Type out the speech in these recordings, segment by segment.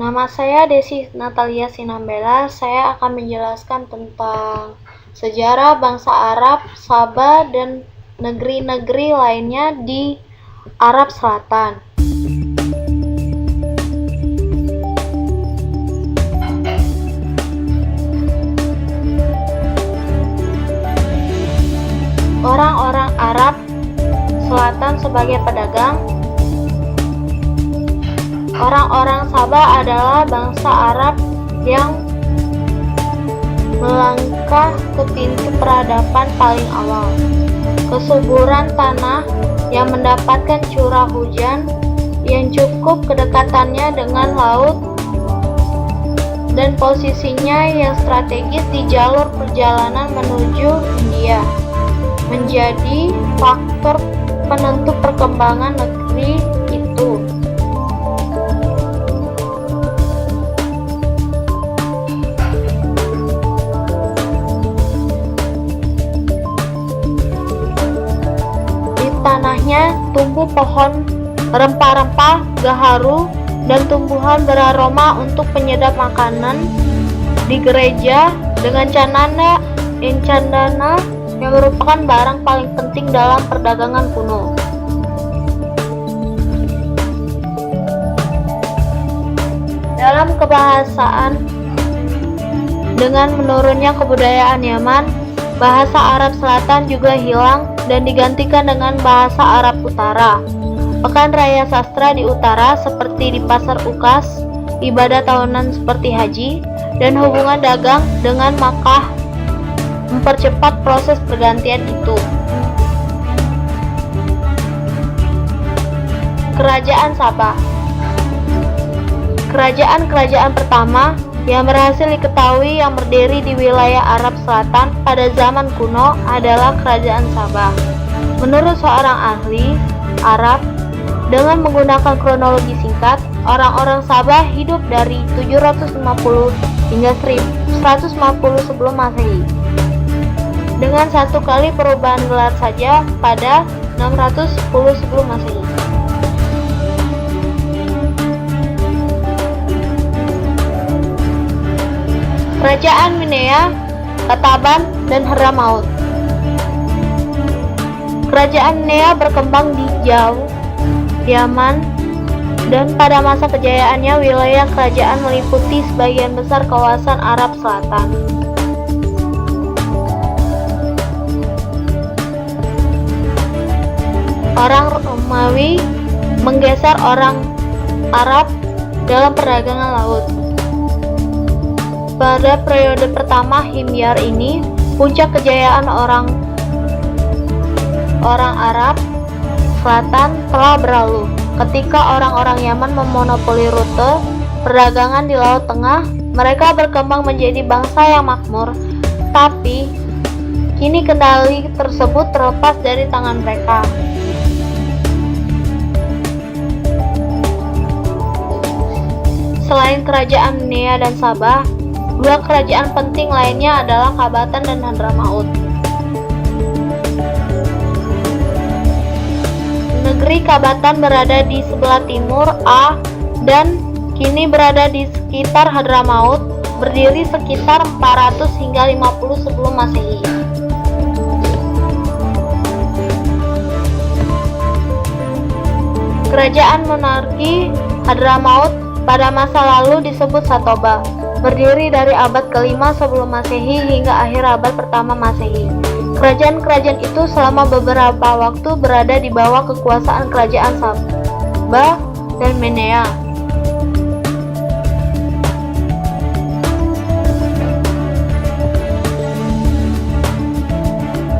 Nama saya Desi Natalia Sinambela. Saya akan menjelaskan tentang sejarah bangsa Arab, Sabah, dan negeri-negeri lainnya di Arab Selatan. Orang-orang Arab Selatan sebagai pedagang. Orang-orang Sabah adalah bangsa Arab yang melangkah ke pintu peradaban paling awal. Kesuburan tanah yang mendapatkan curah hujan yang cukup, kedekatannya dengan laut, dan posisinya yang strategis di jalur perjalanan menuju India menjadi faktor penentu perkembangan negeri itu. Tanahnya tumbuh pohon rempah-rempah, gaharu, dan tumbuhan beraroma untuk penyedap makanan. Di gereja dengan candana yang merupakan barang paling penting dalam perdagangan kuno. Dalam kebahasaan, dengan menurunnya kebudayaan Yaman, bahasa Arab Selatan juga hilang dan digantikan dengan bahasa Arab Utara. Pekan raya sastra di utara seperti di pasar Ukas, ibadah tahunan seperti haji, dan hubungan dagang dengan Makkah mempercepat proses pergantian itu. Kerajaan Sabah. Kerajaan-kerajaan pertama yang berhasil diketahui yang berdiri di wilayah Arab Selatan pada zaman kuno adalah Kerajaan Sabah. Menurut seorang ahli Arab, dengan menggunakan kronologi singkat, orang-orang Sabah hidup dari 750 hingga 1150 sebelum Masehi, dengan satu kali perubahan gelar saja pada 610 sebelum Masehi. Kerajaan Minea, Kataban, dan Hadramaut. Kerajaan Minea berkembang di jauh Yaman, dan pada masa kejayaannya wilayah kerajaan meliputi sebagian besar kawasan Arab Selatan. Orang Romawi menggeser orang Arab dalam perdagangan laut. Pada periode pertama Himyar ini, puncak kejayaan orang Arab Selatan telah berlalu ketika orang-orang Yaman memonopoli rute perdagangan di Laut Tengah. Mereka berkembang menjadi bangsa yang makmur, tapi kini kendali tersebut terlepas dari tangan mereka. Selain kerajaan Minea dan Sabah, dua kerajaan penting lainnya adalah Kabatan dan Hadramaut. Negeri Kabatan berada di sebelah timur dan kini berada di sekitar Hadramaut, berdiri sekitar 400 hingga 50 sebelum Masehi. Kerajaan monarki Hadramaut pada masa lalu disebut Satoba, berdiri dari abad ke-5 sebelum Masehi hingga akhir abad pertama Masehi. Kerajaan-kerajaan itu selama beberapa waktu berada di bawah kekuasaan kerajaan Sabah dan Minea.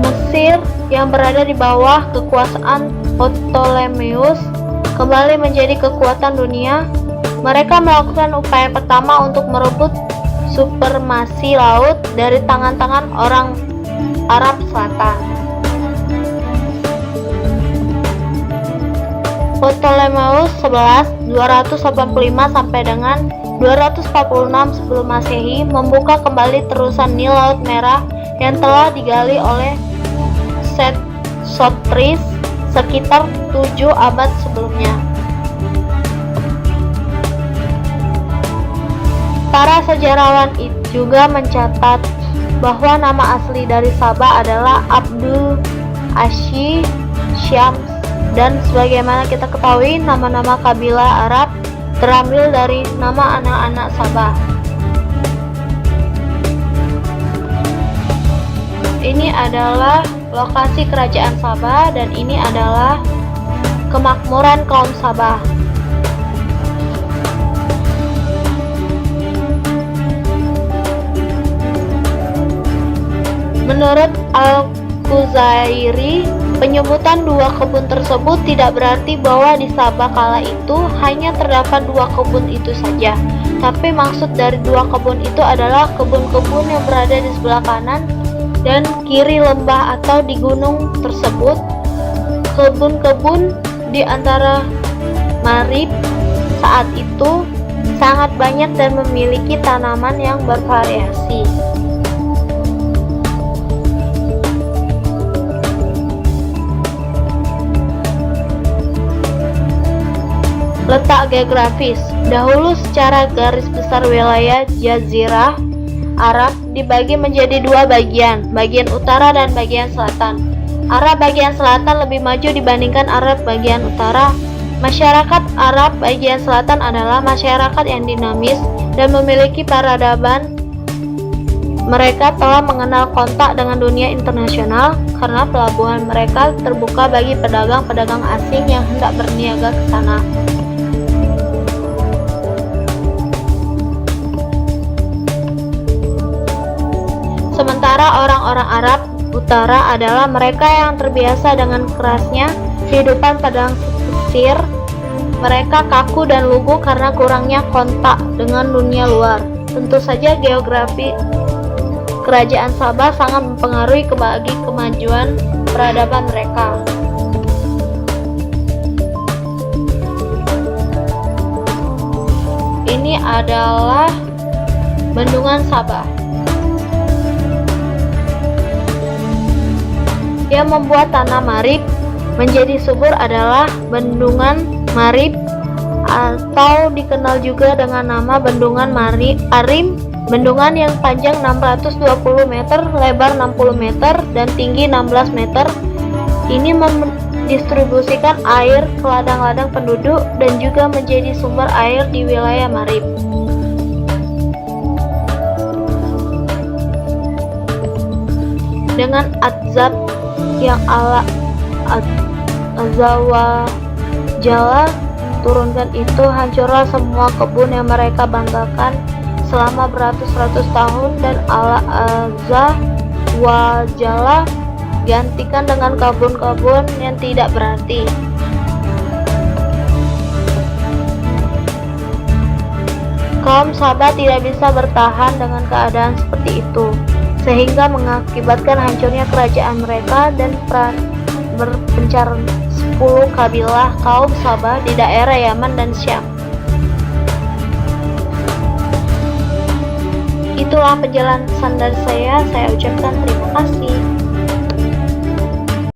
Mesir yang berada di bawah kekuasaan Ptolemeus kembali menjadi kekuatan dunia. Mereka melakukan upaya pertama untuk merebut supremasi laut dari tangan-tangan orang Arab Selatan. Ptolemeus 285 sampai dengan 246 sebelum Masehi membuka kembali terusan Nil Laut Merah yang telah digali oleh Sotris sekitar 7 abad sebelumnya. Para sejarawan juga mencatat bahwa nama asli dari Sabah adalah Abdul Ashi Syams, dan sebagaimana kita ketahui nama-nama kabilah Arab terambil dari nama anak-anak Sabah. Ini adalah lokasi kerajaan Sabah dan ini adalah kemakmuran kaum Sabah. Menurut Al-Quzairi, penyebutan dua kebun tersebut tidak berarti bahwa di Sabah kala itu hanya terdapat dua kebun itu saja, tapi maksud dari dua kebun itu adalah kebun-kebun yang berada di sebelah kanan dan kiri lembah atau di gunung tersebut. Kebun-kebun di antara Marib saat itu sangat banyak dan memiliki tanaman yang bervariasi. Letak geografis. Dahulu secara garis besar wilayah Jazirah Arab dibagi menjadi dua bagian, bagian utara dan bagian selatan. Arab bagian selatan lebih maju dibandingkan Arab bagian utara. Masyarakat Arab bagian selatan adalah masyarakat yang dinamis dan memiliki peradaban. Mereka telah mengenal kontak dengan dunia internasional karena pelabuhan mereka terbuka bagi pedagang-pedagang asing yang hendak berniaga ke sana. Sementara orang-orang Arab Utara adalah mereka yang terbiasa dengan kerasnya kehidupan padang pasir. Mereka kaku dan lugu karena kurangnya kontak dengan dunia luar. Tentu saja geografi kerajaan Sabah sangat mempengaruhi bagi kemajuan peradaban mereka. Ini adalah Bendungan Sabah. Yang membuat tanah Marib menjadi subur adalah Bendungan Marib, atau dikenal juga dengan nama Bendungan Arim. Bendungan yang panjang 620 meter, lebar 60 meter, dan tinggi 16 meter. Ini mendistribusikan air ke ladang-ladang penduduk dan juga menjadi sumber air di wilayah Marib. Dengan azab yang Allah Azza wa Jalla turunkan itu, hancurlah semua kebun yang mereka banggakan selama beratus-ratus tahun, dan Allah Azza wa Jalla gantikan dengan kebun-kebun yang tidak berarti. Kaum Sabah tidak bisa bertahan dengan keadaan seperti itu, sehingga mengakibatkan hancurnya kerajaan mereka dan berpencar 10 kabilah kaum Sabah di daerah Yaman dan Syam. Itulah penjelasan dari saya ucapkan terima kasih.